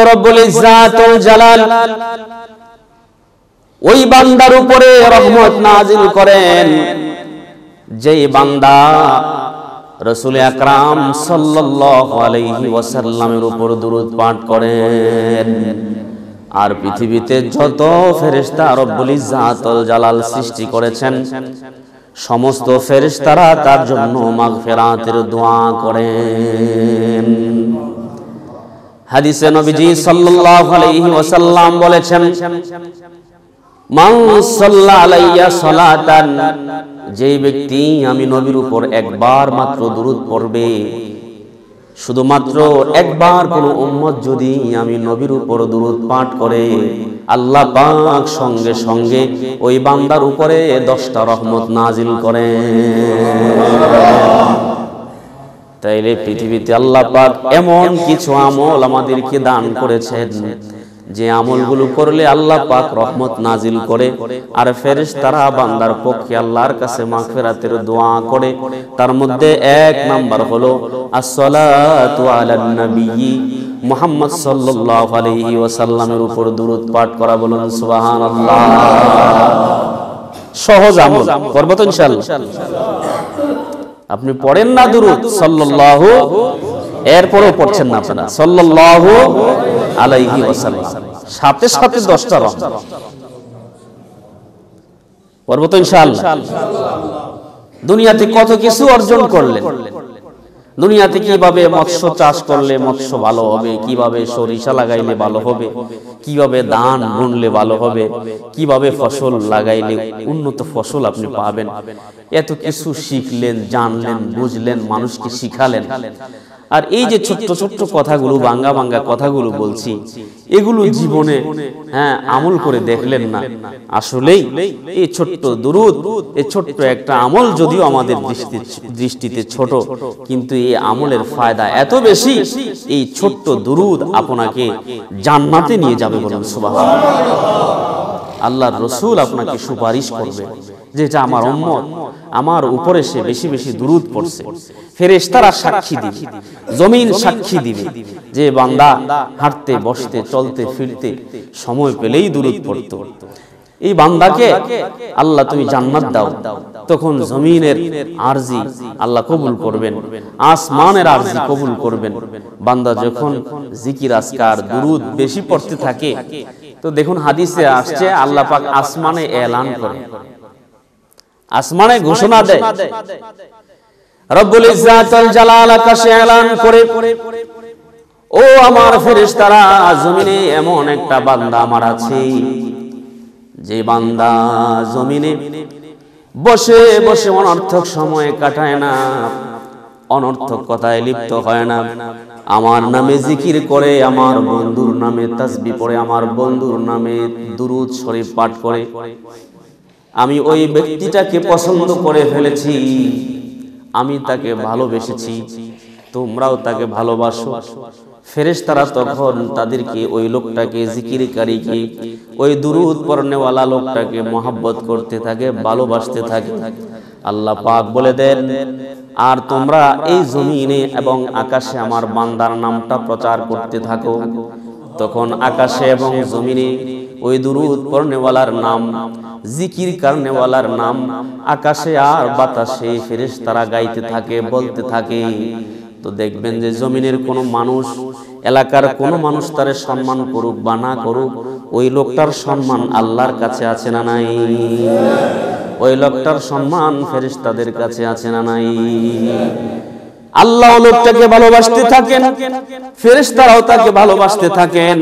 রব্বুল ইজ্জাতুল জালাল ওই বান্দার উপরে রহমত নাজিল করেন যেই বান্দা রাসূল আকরাম সাল্লাল্লাহু আলাইহি ওয়াসাল্লামের উপর দুরূদ পাঠ করেন। আর পৃথিবীতে যত ফেরেশতা রব্বুল ইজ্জাতুল জালাল সৃষ্টি করেছেন সমস্ত ফেরেশতারা তার জন্য মাগফিরাতের দোয়া করেন। হাদিসে নবীজি সাল্লাল্লাহু আলাইহি ওয়াসাল্লাম বলেছেন, মান সাল্লা আলাইয়া সালাতান, যেই ব্যক্তি আমি নবীর উপর একবার মাত্র দুরূদ পড়বে, শুধুমাত্র একবার কোন উম্মত যদি আমি নবীর উপর দুরূদ পাঠ করে, আল্লাহ পাক সঙ্গে সঙ্গে ওই বান্দার উপরে 10টা রহমত নাজিল করেন। তাইলে পৃথিবীতে আল্লাহ পাক এমন কিছু আমল আমাদেরকে দান করেছেন যে আমলগুলো করলে আল্লাহ পাক রহমত নাজিল করে, আর ফেরেশতারা বান্দার পক্ষে আল্লাহর কাছে মাগফিরাতের দোয়া করে। তার মধ্যে 1 নাম্বার হলো আসসালাতু আলান নবী মুহাম্মদ সাল্লাল্লাহু আলাইহি ওয়াসাল্লামের উপর দুরূদ পাঠ করা। বলুন সুবহানাল্লাহ। সহজ আমল, করব তো ইনশাআল্লাহ। আপনি পড়েন না দুরূদ সাল্লাল্লাহু, এরপরও পড়ছেন না আপনারা সাল্লাল্লাহু আলাইহি ওয়াসাল্লাম, সাথে সাথে 10টা রহমত পড়ব তো ইনশাআল্লাহ। দুনিয়াতে কত কিছু অর্জন করলেন, দুনিয়াতে কিভাবে মৎস্য চাষ করলে মৎস্য ভালো হবে, কিভাবে সরিষা লাগাইলে ভালো হবে, কিভাবে ধান বুনলে ভালো হবে, কিভাবে ফসল লাগাইলে উন্নত ফসল আপনি পাবেন, এত কিছু শিখলেন, জানলেন, বুঝলেন, মানুষকে শিখালেন। আর এই যে ছোট্ট ছোট্ট কথাগুলো, বাঙ্গা বাঙ্গা কথাগুলো বলছি, এগুলো জীবনে আমল করে দেখলেন না। আসলেই এই ছোট্ট দুরূদ, এই ছোট্ট একটা আমল যদিও আমাদের দৃষ্টিতে ছোট, কিন্তু এই আমলের ফায়দা এত বেশি। এই ছোট্ট দুরূদ আপনাকে জান্নাতে নিয়ে যাবে। বলুন সুবহানাল্লাহ। আল্লাহর রাসূল আপনাকে সুপারিশ করবে যেটা আমার উম্মত আমার উপরে সে বেশি বেশি দুরূদ পড়ছে। ফেরেশতারা সাক্ষী দিবে, জমিন সাক্ষী দিবে যে বান্দা হাঁটতে বসতে চলতে ফিরতে সময় পেলেই দুরূদ পড়তো। এই বান্দাকে আল্লাহ তুমি জান্নাত দাও, তখন জমিনের আরজি আল্লাহ কবুল করবেন, আসমানের আরজি কবুল করবেন। বান্দা যখন জিকির আজকার দুরূদ বেশি পড়তে থাকে, তো দেখুন হাদিসে আসছে আল্লাহ পাক আসমানে এলান করে, আসমানে ঘোষণা দেয়, রব্বুল ইজ্জাতুল জালাল আকাশে এলান করে, ও আমার ফেরেশতারা, জমিনে এমন একটা বান্দা আমার আছে যে বান্দা জমিনে বসে বসে অনর্থক সময় কাটায় না, অনর্থক কথায় লিপ্ত হয় না, আমার নামে জিকির করে, আমার বন্ধুর নামে তাসবিহ পড়ে, আমার বন্ধুর নামে দুরূদ শরীফ পাঠ করে। আমি ওই ব্যক্তিটাকে পছন্দ করে ফেলেছি, আমি তাকে ভালোবেসেছি, তোমরাও তাকে ভালোবাসো। ফেরেশতারা তখন তাদেরকে, ওই লোকটাকে, জিকিরকারীকে, ওই দুরূদ পড়নেওয়ালা লোকটাকে মহব্বত করতে থাকে, ভালোবাসতে থাকে। আল্লাহ পাক বলে দেন, আর তোমরা এই জমিনে এবং আকাশে আমার বান্দার নামটা প্রচার করতে থাকো। তখন আকাশে এবং জমিনে ওই দুরূদ পড়নেওয়ালার নাম, জিকির করনেওয়ালার নাম আকাশে আর বাতাসে ফেরেশতারা গাইতে থাকে, বলতে থাকে। তো দেখবেন যে জমিনের কোনো মানুষ, এলাকার কোনো মানুষ তারে সম্মান করুক বা না করুক, ওই লোকটার সম্মান আল্লাহর কাছে আছে না নাই? ওই লোকটার সম্মান ফেরেশতাদের কাছে আছে না নাই? আল্লাহ লোকটাকে ভালোবাসতে থাকেন, ফেরেশতারাও তাকে ভালোবাসতে থাকেন,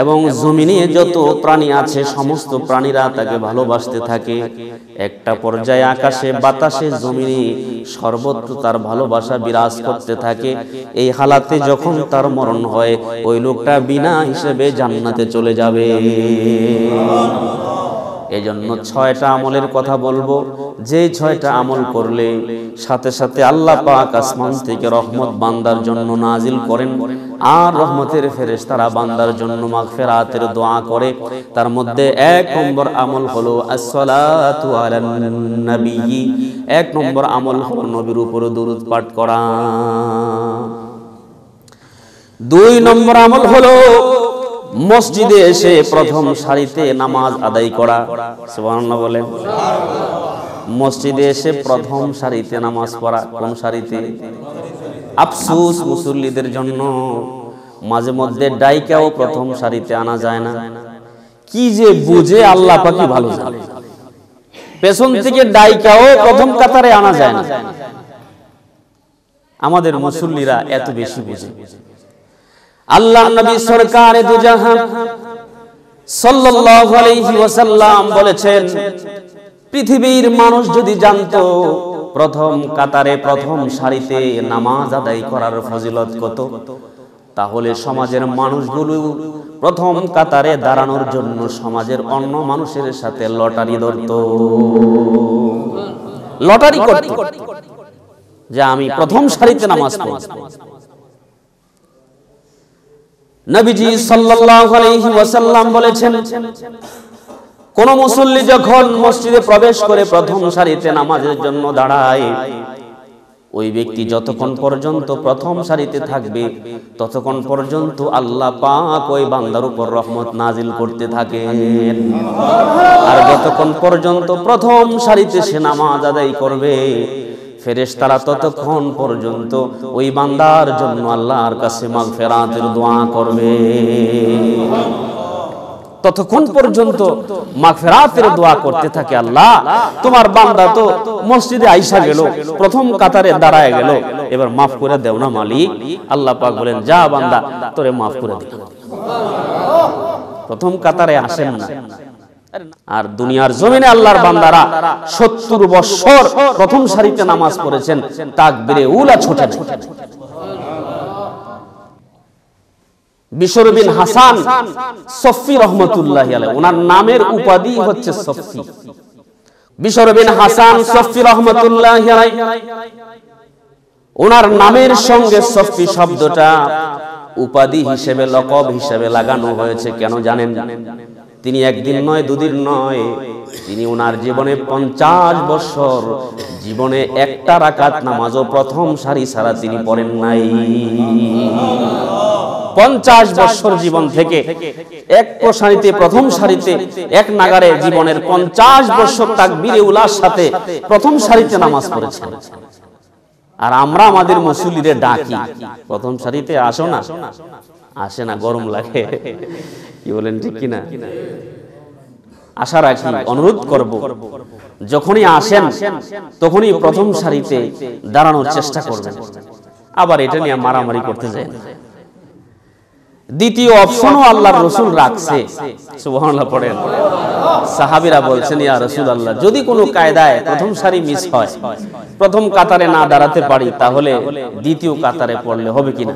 এবং জমিনে যত প্রাণী আছে সমস্ত প্রাণীরা তাকে ভালোবাসতে থাকে। একটা পর্যায়ে আকাশে বাতাসে জমিনে সর্বত্র তার ভালোবাসা বিরাজ করতে থাকে। এই হালাতে যখন তার মরণ হয়, ওই লোকটা বিনা হিসেবে জান্নাতে চলে যাবে। এজন্য 6টা আমলের কথা বলবো, যে 6টা আমল করলে সাথে সাথে আল্লাহ পাক আসমান থেকে রহমত বান্দার জন্য নাজিল করেন, আর রহমতের ফেরেশতারা বান্দার জন্য মাগফিরাতের দোয়া করে। তার মধ্যে 1 নম্বর আমল হলো আসসালাতু আলান নবী। 1 নম্বর আমল হলো নবীর উপর দুরূদ পাঠ করা। দুই নম্বর আমল হলো মসজিদে এসে প্রথম সারিতে নামাজ আদায় করা। সুবহানাল্লাহ বলেন। মসজিদে এসে প্রথম সারিতে নামাজ পড়া। কোন সারিতে? আফসোস মুসল্লিদের জন্য, মাঝে মধ্যে ডাইকাও প্রথম সারিতে আনা যায় না। কি যে বুঝে আল্লাহ পাকই ভালো জানে। পেছন থেকে ডাইকাও প্রথম কাতারে আনা যায় না। আমাদের মুসল্লিরা এত বেশি বুঝে। আল্লাহর নবী সরকারে দু জাহান সাল্লাল্লাহু আলাইহি ওয়াসাল্লাম বলেছেন, পৃথিবীর মানুষ যদি জানতো প্রথম কাতারে প্রথম সারিতে নামাজ আদায় করার ফজিলত কত, তাহলে সমাজের মানুষগুলো প্রথম কাতারে দাঁড়ানোর জন্য সমাজের অন্য মানুষের সাথে লটারি ধরত, লটারি করত যে আমি প্রথম সারিতে নামাজ পড়ব। নবীজি সাল্লাল্লাহু আলাইহি ওয়াসাল্লাম বলেছেন, কোন মুসল্লি যখন মসজিদে প্রবেশ করে প্রথম সারিতে নামাজের জন্য দাঁড়ায়, ওই ব্যক্তি যতক্ষণ পর্যন্ত প্রথম সারিতে থাকবে ততক্ষণ পর্যন্ত আল্লাহ পাক ওই বান্দার উপর রহমত নাজিল করতে থাকেন। আর যতক্ষণ পর্যন্ত প্রথম সারিতে সে নামাজ আদায় করবে, ফেরেশতারা ততক্ষণ পর্যন্ত ওই বান্দার জন্য আল্লাহর কাছে মাগফিরাতের দোয়া করবে। ততক্ষণ পর্যন্ত মাগফিরাতের দোয়া করতে থাকে, আল্লাহ তোমার বান্দা তো মসজিদে আইসা গেল, প্রথম কাতারে দাঁড়ায় গেল, এবার মাফ করে দেও না মালিক। আল্লাহ পাক বলেন, যা বান্দা তোরে মাফ করে দিলাম। প্রথম কাতারে আসেন না। আর দুনিয়ার জমিনে আল্লাহর বান্দারা 70 বছর প্রথম সারিতে নামাজ পড়েছেন, তাকবীরে উলা ছোটে। বিশর বিন হাসান সফি রহমতুল্লাহি আলাইহি, ওনার নামের উপাধি হচ্ছে সফি। বিশর বিন হাসান সফি রহমতুল্লাহি আলাইহি, ওনার নামের সঙ্গে সফি শব্দটা উপাধি হিসেবে, লকব হিসেবে লাগানো হয়েছে। কেন জানেন? তিনি একদিন নয়, দুদিন নয়, তিনি ওনার জীবনে 50 বছর জীবনে একটা রাকাত নামাজও প্রথম সারি ছাড়া তিনি পড়েন নাই। 50 বছর জীবন থেকে এক সারিতে, প্রথম সারিতে এক নাগারে জীবনের 50 বছর তাকবীরে উলার সাথে প্রথম সারিতে নামাজ পড়েছেন। আর আমরা আমাদের মুসল্লিরে ডাকি, প্রথম সারিতে আসো না, আসে না, গরম লাগে। কি বলেন, ঠিক কিনা? আশা রাখি, অনুরোধ করব, যখনই আসেন তখনই প্রথম সারিতে দাঁড়ানোর চেষ্টা করবেন। আবার এটা নিয়ে মারামারি করতে যায় না। দ্বিতীয় অপশনও আল্লাহর রাসূল রাখছে। সুবহানাল্লাহ পড়েন। সাহাবীরা বলছেন, ইয়া রাসূলুল্লাহ, যদি কোনো কায়দায় প্রথম সারি মিস হয়, প্রথম কাতারে না দাঁড়াতে পারি, তাহলে দ্বিতীয় কাতারে পড়লে হবে কিনা?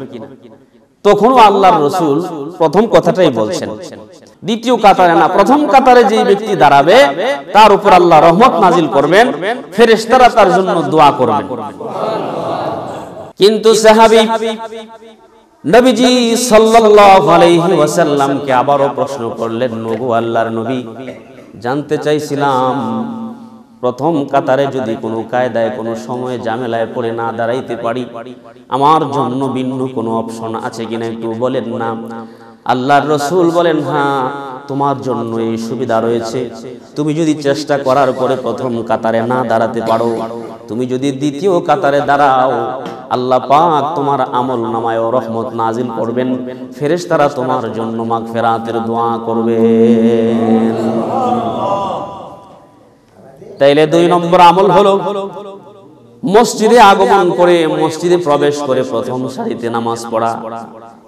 তখনও আল্লাহর রাসূল প্রথম কথাটাই বলছেন, দ্বিতীয় কাতারে না, প্রথম কাতারে যে ব্যক্তি দাঁড়াবে তার উপর আল্লাহ রহমত নাজিল করবেন, ফেরেশতারা তার জন্য দোয়া করবেন। কিন্তু সাহাবী নবীজি সাল্লাল্লাহু আলাইহি ওয়াসাল্লামকে আবারও প্রশ্ন করলেন, নগো আল্লাহর নবী, জানতে চাইছিলাম প্রথম কাতারে যদি কোনো কায়দায় কোনো সময়ে ঝামেলায় পড়ে না দাঁড়াইতে পারি, আমার জন্য ভিন্ন কোনো অপশন আছে কিনা একটু বলেন না। আল্লাহর রাসূল বলেন, হ্যাঁ, তোমার জন্য এই সুবিধা রয়েছে। তুমি যদি চেষ্টা করার পরে প্রথম কাতারে না দাঁড়াতে পারো, তুমি যদি দ্বিতীয় কাতারে দাঁড়াও, আল্লাহ পাক তোমার আমল নামায় রহমত নাজিল করবেন, ফেরেশতারা তোমার জন্য মাগফিরাতের দোয়া করবেন। তাইলে 2 নম্বর আমল হলো মসজিদে আগমন করে, মসজিদে প্রবেশ করে প্রথম সারিতে নামাজ পড়া।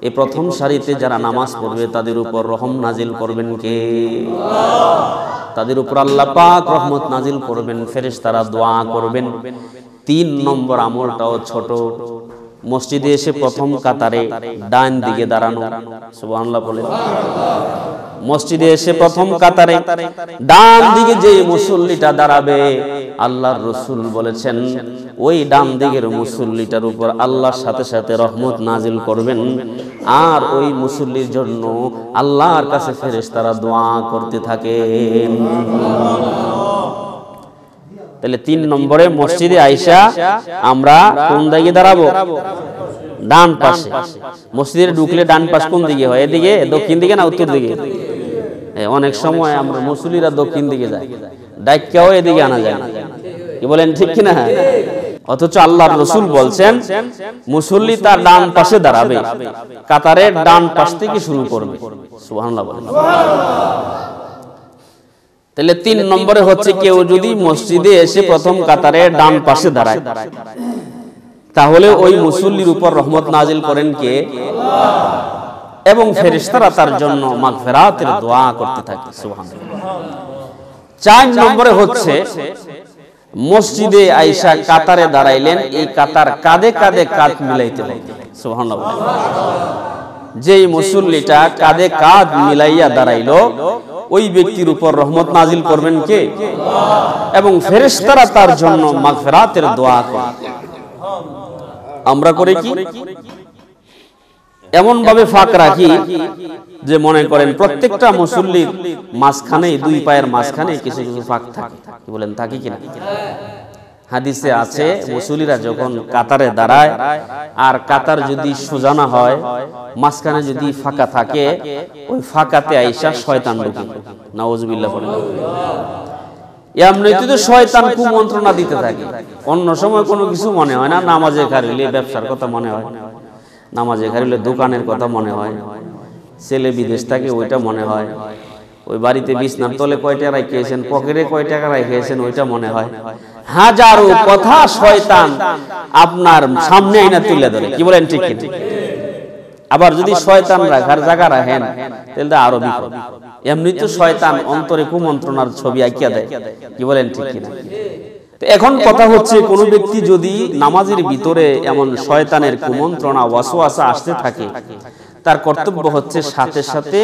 এই প্রথম সারিতে যারা নামাজ পড়বে তাদের উপর রহম নাজিল করবেন কে? তাদের উপর আল্লাহ পাক রহমত নাজিল করবেন, ফেরেশতারা দোয়া করবেন। 3 নম্বর আমলটাও ছোট, মসজিদে এসে প্রথম কাতারে ডান দিকে দাঁড়ানো। সুবহানাল্লাহ বলেন। মসজিদে এসে প্রথম কাতারে ডান দিকে যে মুসল্লিটা দাঁড়াবে, আল্লাহর রাসূল বলেছেন ওই ডান দিকের মুসল্লিটার উপর আল্লাহর সাথে সাথে রহমত নাজিল করবেন, আর ওই মুসল্লির জন্য আল্লাহর কাছে ফেরেশতারা দোয়া করতে থাকেন। তাহলে 3 নম্বরে মসজিদে আইসা আমরা কোন দিকে দাঁড়াবো? ডান পাশে। মসজিদে ঢুকলে ডান পাশ কোন দিকে হয়? এদিকে, দক্ষিণ দিকে না উত্তর দিকে? অনেক সময় আমরা মুসল্লিরা দক্ষিণ দিকে যায়, ডাইক্কাও এদিকে আনা যায় না। কি বলেন, ঠিক কিনা? অথচ আল্লাহর রাসূল বলছেন মুসল্লি তার ডান পাশে দাঁড়াবে, কাতারের ডান পাশ থেকে শুরু করবে। সুবহানাল্লাহ বলেন। তাহলে 3 নম্বরে হচ্ছে কেউ যদি মসজিদে এসে প্রথম কাতারের ডান পাশে দাঁড়ায়, তাহলে ওই মুসল্লির উপর রহমত নাজিল করেন কে? আল্লাহ। এবং ফেরেশতারা তার জন্য মাগফিরাতের দোয়া করতে থাকে। সুবহানাল্লাহ। 4 নম্বরে হচ্ছে মসজিদে আয়েশা কাতারে দাঁড়াইলেন, এই কাতার কাঁধে কাঁধে কাঁধ মিলাইতে হবে। সুবহানাল্লাহ। যেই মুসল্লিটা কাঁধে কাঁধ মিলাইয়া দাঁড়াইলো, ওই ব্যক্তির উপর রহমত নাজিল করবেন কে? আল্লাহ। এবং ফেরেশতারা তার জন্য মাগফিরাতের দোয়া করে। আমরা করে কি? এমন ভাবে ফাঁক রাখি যে মনে করেন প্রত্যেকটা মুসল্লির মাঝখানে, 2 পায়ের মাঝখানে কিছু কিছু ফাঁক থাকে। কি বলেন, থাকে কিনা? হাদিসে আছে মুসল্লিরা যখন কাতারে দাঁড়ায় আর কাতার যদি সোজা না হয়, মাঝখানে যদি ফাঁকা থাকে, ওই ফাঁকাতে আয়েশা শয়তান ঢুকে। নাউজুবিল্লাহ বলেন। এমনিতে তো শয়তান কুমন্ত্রণা দিতে থাকে। অন্য সময় কোনো কিছু মনে হয় না, নামাজে খারিলে ব্যবসার কথা মনে হয়, নামাজে খারিলে দোকানের কথা মনে হয়, ছেলে বিদেশ থাকে ওইটা মনে হয়, ওই বাড়িতে বিছনার তলে কয় টাকা রেখেছেন, পকেটে কয় টাকা রেখেছেন ওইটা মনে হয়। হাজারো কথা শয়তান আপনার সামনে আইনা তুলে ধরে। কি বলেন, ঠিক কি? আবার যদি শয়তান রাখার জায়গা রাখেন তাহলে আরো বিপদ। এমনি তো শয়তান অন্তরে কুমন্ত্রণার ছবি আঁকিয়া দেয়। কি বলেন, ঠিক কিনা? এখন কথা হচ্ছে, কোন ব্যক্তি যদি নামাজের ভিতরে এমন শয়তানের কুমন্ত্রণা ওয়াসওয়াসা আসতে থাকে, তার কর্তব্য হচ্ছে সাথে সাথে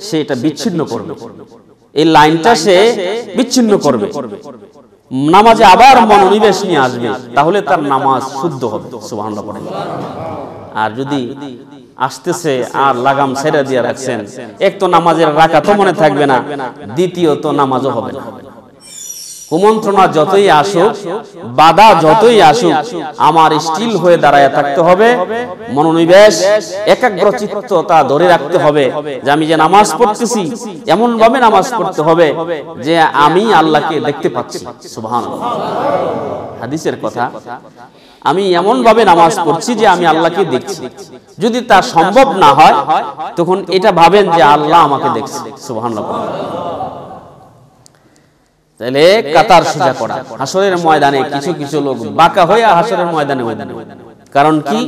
সে এটা বিচ্ছিন্ন করবে। এই লাইনটা সে বিচ্ছিন্ন করবে, নামাজে আবার মনোনিবেশ নিয়ে আসবে, তাহলে তার নামাজ শুদ্ধ হবে। সুবহানাল্লাহ বলেন। আর যদি আসতেছে আর লাগাম ছেড়ে দিয়ে রাখছেন, এক তো নামাজের রাকাতও মনে থাকবে না, দ্বিতীয়ত নামাজও হবে না। কুমন্ত্রণা যতই আসুক, বাধা যতই আসুক, আমার স্টিল হয়ে দাঁড়ায় থাকতে হবে, মনোনিবেশ একাগ্রচিত্ততা ধরে রাখতে হবে যে আমি যে নামাজ পড়তেছি এমন ভাবে নামাজ পড়তে হবে যে আমি আল্লাহকে দেখতে পাচ্ছি। সুবহানাল্লাহ। হাদিসের কথা, আমি এমন ভাবে নামাজ পড়ছি যে আমি আল্লাহকে দেখছি। যদি তা সম্ভব না হয় তখন এটা ভাবেন যে আল্লাহ আমাকে দেখছে। সুবহানাল্লাহ। তাহলে কাতার সোজা করা। হাসরের ময়দানে কিছু কিছু লোক বাঁকা হয়ে হাসরের ময়দানে ওঠে। কারণ কি?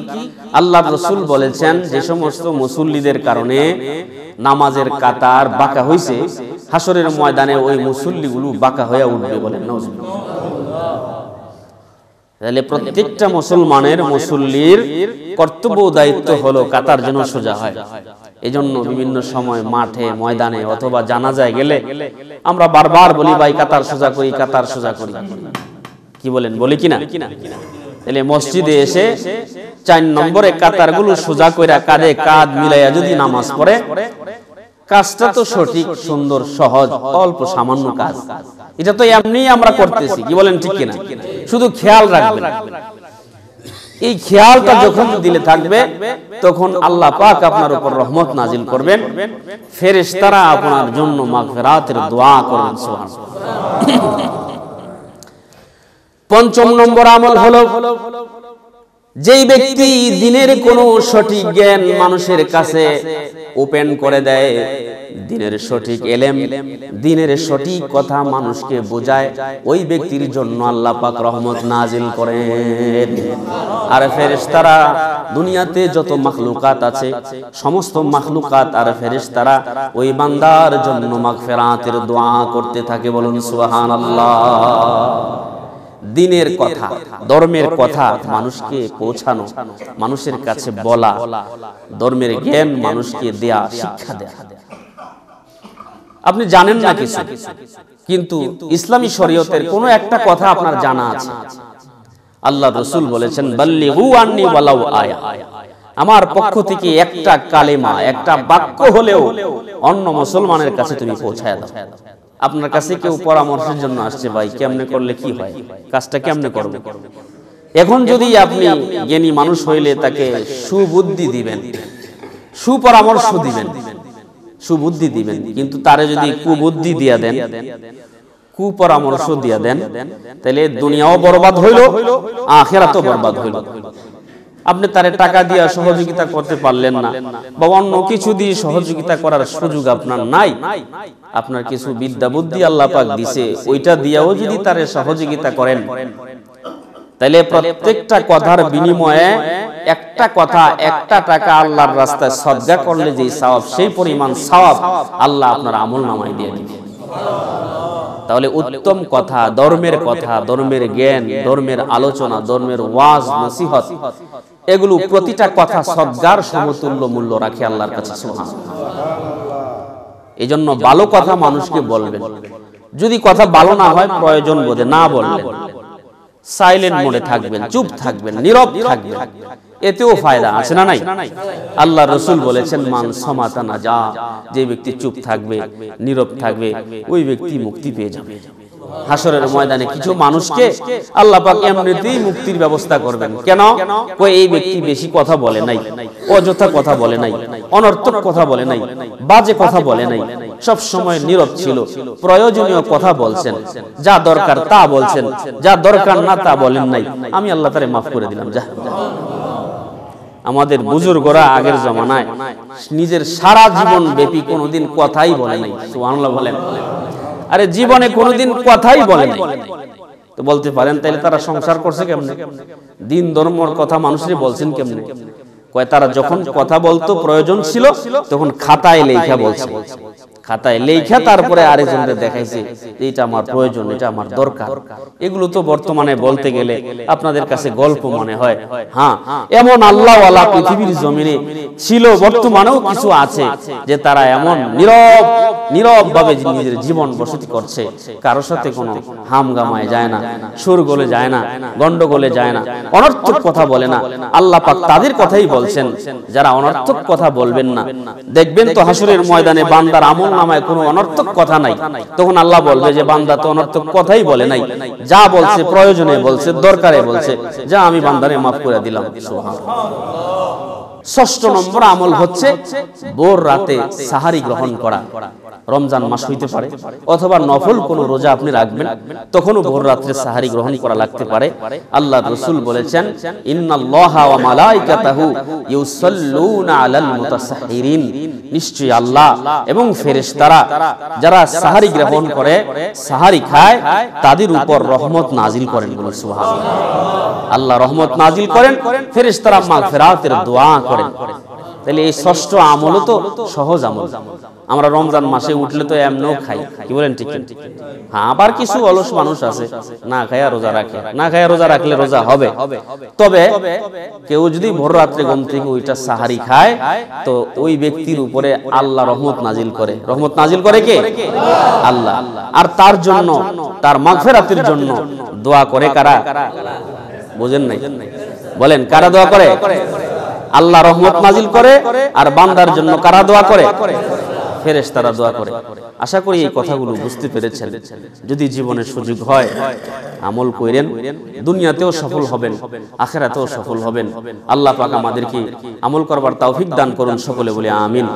আল্লাহর রাসূল বলেছেন যে সমস্ত মুসল্লিদের কারণে নামাজের কাতার বাঁকা হইছে, হাসরের ময়দানে ওই মুসল্লিগুলো বাঁকা হয়ে উঠবে। বলেন নাউজুবিল্লাহ। তাহলে প্রত্যেকটা মুসলমানের, মুসল্লির কর্তব্য দায়িত্ব হলো কাতার যেন সোজা হয়। এজন্য বিভিন্ন সময় মাঠে, ময়দানে অথবা জানাজায় গেলে আমরা বারবার বলি, ভাই কাতার সোজা করি, কাতার সোজা করি। কি বলেন, বলি কিনা? তাহলে মসজিদে এসে 4 নম্বরে কাতারগুলো সোজা কইরা কাঁধে কাঁধ মিলাইয়া যদি নামাজ পড়ে, কাজটা তো সঠিক, সুন্দর, সহজ, অল্প সামান্য কাজ। এটা তো এমনি আমরা করতেছি। কি বলেন, ঠিক কিনা? শুধু খেয়াল রাখবেন। এই খেয়ালটা যখন দিলে থাকবে, তখন আল্লাহ পাক আপনার উপর রহমত নাজিল করবেন, ফেরেশতারা আপনার জন্য মাগফিরাতের দোয়া করবেন। সুবহানাল্লাহ। 5 নম্বর আমল হলো, যেই ব্যক্তি দিনের কোনো সঠিক জ্ঞান মানুষের কাছে ওপেন করে দেয়, দিনের সঠিক ইলম, দিনের সঠিক কথা মানুষকে বোঝায়, ওই ব্যক্তির জন্য আল্লাহ পাক রহমত নাজিল করেন। আর ফেরেশতারা, দুনিয়াতে যত মাখলুকাত আছে সমস্ত মাখলুকাত আর ফেরেশতারা ওই বান্দার জন্য মাগফিরাতের দোয়া করতে থাকে। বলুন সুবহানাল্লাহ। দিনের কথা, ধর্মের কথা মানুষকে পৌঁছানো, মানুষের কাছে বলা, ধর্মের জ্ঞান মানুষকে দেয়া, শিক্ষা দেয়া। আপনি জানেন না কিছু, কিন্তু ইসলামী শরীয়তের কোনো একটা কথা আপনার জানা আছে। আল্লাহর রাসূল বলেছেন, বাল্লিগু আন্নী ওয়ালাউ আয়া। আমার পক্ষ থেকে একটা কালেমা, একটা বাক্য হলেও অন্য মুসলমানের কাছে তুমি পৌঁছায় দাও। আপনার কাছে কেউ পরামর্শের জন্য আসছে, ভাই কেমনে করলে কি হয়, কাজটা কেমনে করবে, এখন যদি আপনি জ্ঞানী মানুষ হইলে তাকে সুবুদ্ধি দিবেন, সুপরামর্শ দিবেন, সুবুদ্ধি দিবেন, কিন্তু তারে যদি কুবুদ্ধি দিয়া দেন, কুপরামর্শ দিয়া দেন, তাহলে দুনিয়াও বরবাদ হইল, আখিরাতও বরবাদ হইল। আপনি তারে টাকা দিয়ে সহযোগিতা করতে পারলেন না, বা অন্য কিছু দিয়ে সহযোগিতা করার সুযোগ আপনার নাই, আপনার কিছু বিদ্যা বুদ্ধি আল্লাহ পাক দিছে, ওইটা দিয়েও যদি তারে সহযোগিতা করেন, তাহলে প্রত্যেকটা কথার বিনিময়ে একটা কথা, একটা টাকা আল্লাহর রাস্তায় সদকা করলে যে সওয়াব, সেই পরিমাণ সওয়াব আল্লাহ আপনার আমলনামায় দিয়ে দিবে। তাহলে উত্তম কথা, ধর্মের কথা, ধর্মের জ্ঞান, ধর্মের আলোচনা, ধর্মের ওয়াজ নসিহত, এগুলো প্রতিটা কথা সদকার সমতুল্য মূল্য রাখে আল্লাহর কাছে। সুবহানাল্লাহ। এজন্য ভালো কথা মানুষকে বলবেন, যদি কথা ভালো না হয় প্রয়োজন বোধে না বলবেন, সাইলেন্ট মোডে থাকবেন, চুপ থাকবেন, নীরব থাকবেন, এতেও ফায়দা আছে না নাই? আল্লাহ রাসূল বলেছেন, মান সামাতা নাজা, যে ব্যক্তি চুপ থাকবে, নীরব থাকবে, ওই ব্যক্তি মুক্তি পেয়ে যাবে। হাসরের ময়দানে কিছু মানুষকে আল্লাহ পাক এমনিতেই মুক্তির ব্যবস্থা করবেন। কেন? কই এই ব্যক্তি বেশি কথা বলে নাই, অযথা কথা বলে নাই, অনর্থক কথা বলে নাই, বাজে কথা বলে নাই, সব সময় নীরব ছিল, প্রয়োজনীয় কথা বলছেন, যা দরকার তা বলছেন, যা দরকার না তা বলেন নাই, আমি আল্লাহ তারে মাফ করে দিলাম। যা। আমাদের বুজুর্গরা আগের জমানায় নিজের সারা জীবন ব্যাপী কোনোদিন কথাই বলে নাই। সুবহানাল্লাহ বলেন। আরে জীবনে কোনোদিন কথাই বলে নাই। তো বলতে পারেন তাহলে তারা সংসার করছে কেমনে? দিন ধর্মের কথা মানুষের বলছেন কেমনে? কয় তারা যখন কথা বলতো প্রয়োজন ছিল তখন খাতায় লেখা বলছে, খাতায় লেখা তারপরে আরেকজনকে দেখাইছে যে এটা আমার প্রয়োজন, এটা আমার দরকার। এগুলো তো বর্তমানে বলতে গেলে আপনাদের কাছে গল্প মনে হয়। হ্যাঁ, এমন আল্লাহওয়ালা পৃথিবীর জমিনে ছিল, বর্তমানেও কিছু আছে যে তারা এমন নীরব ভাবে নিজের জীবন বসতি করছে, কারোর সাথে কোনো হামগামায় যায় না, সুর গলে যায় না, গন্ডগোলে যায় না, অনর্থক কথা বলে না। আল্লাহ পাক তাদের কথাই বলছেন, যারা অনর্থক কথা বলবেন না, দেখবেন তো হাসরের ময়দানে বান্দার আমল নামায় কোনো অনর্থক কথা নাই। তখন আল্লাহ বলবে যে বান্দা তো অনর্থক কথাই বলে নাই, যা বলছে প্রয়োজনে বলছে, দরকারে বলছে, যা আমি বান্দারে মাফ করে দিলাম। সুবহানাল্লাহ। ষষ্ঠ নম্বর আমল হচ্ছে ভোর রাতে সাহারি গ্রহণ করা। রমজান মাস হইতে পারে, অথবা নফল কোন রোজা আপনি রাখবেন, তখনও ভোর রাত্রে সাহারি গ্রহণ করা লাগতে পারে। আল্লাহর রাসূল বলেছেন, ইন্নাল্লাহা ওয়া মালাইকাতাহু ইউসাল্লুনা আলাল মুতাসাহহিরিন, নিশ্চয়ই আল্লাহ এবং ফেরেশতারা যারা সাহারি গ্রহণ করে, সাহারি খায়, তাদের উপর রহমত নাজিল করেন। বলুন সুবহানাল্লাহ। আল্লাহ রহমত নাজিল করেন, ফেরেশতারা মাগফিরাতের দোয়া করেন। তাহলে এই ষষ্ঠ আমলও তো সহজ আমল। আমরা রমজান মাসে উঠলে তো এমনও খাই, কি বলেন? ঠিক। হ্যাঁ, আবার কিছু অলস মানুষ আছে না খায়া রোজা রাখে, না খায়া রোজা রাখলে রোজা হবে। তবে কেউ যদি ভোর রাত্রে ঘুম থেকে ওইটা সাহারি খায়, তো ওই ব্যক্তির উপরে আল্লাহ রহমত নাজিল করে। রহমত নাজিল করে কে? আল্লাহ। আর তার জন্য, তার মাগফিরাতের জন্য দোয়া করে কারা? বুঝেন নাই? বলেন, কারা দোয়া করে? আল্লাহ রহমত নাজিল করে। আর বান্দার জন্য কারা দোয়া করে? ফেরেশতারা দোয়া করে। আশা করি এই কথাগুলো বুঝতে পেরেছেন। যদি জীবনে সুযোগ হয় আমল করেন, দুনিয়াতেও সফল হবেন, আখিরাতেও সফল হবেন। আল্লাহ পাক আমাদেরকে আমল করবার তৌফিক দান করুন। সকলে বলি আমিন।